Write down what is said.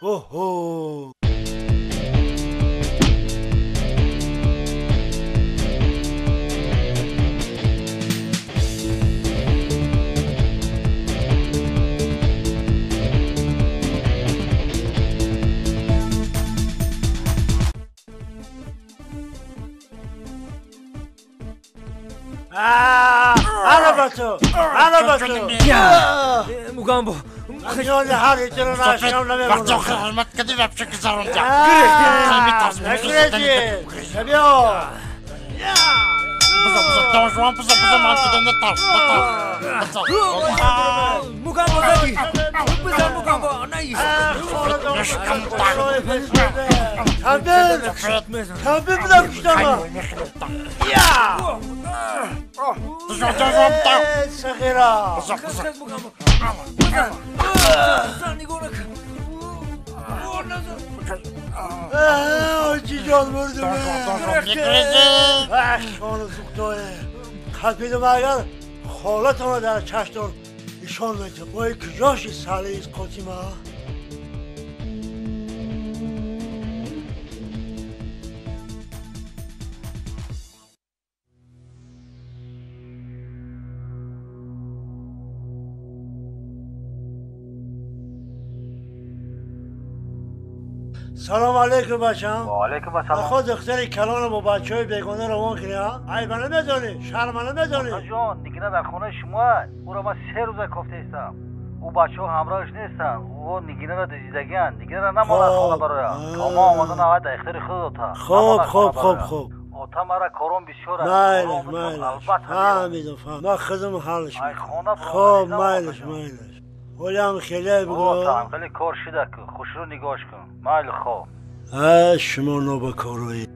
اوه Mugambo. Io ne ho detto una scena non avevo. Guarda che ma che deve più che sarà un Mugambo daqui. Pisa Mugambo, naí. Tabii bir dakika işte. Ya! Sakira. Cican vurdu onu zuktoye. Kalbim ağır. Holat ona da çaştır. İşon verdi. O iki yaş saliyiz kotima. سلام علیکم بچه‌ام. و علیکم السلام. خود دختری کلان با بچه‌های بیگانه روان کنی ها؟ ای منو می‌دونی؟ شرمنو می‌دونی؟ جان دیگه در خونه شما او را من 3 روز گفته استم. او بچه‌ها همراهش نیستن. او نگینه را دیدگان. دیگه را نماند خونه برای. اما آمدن آید اختیار خود تا. خوب. اوتا مرا کارم بسیار است. البته میدونم. ما خودم حالش می‌کنم. خب مایلش. ولی هم خیلی بگو. خیلی کار شده که خوش رو نگاش کن. مایل خوب. شما نو به کاروی.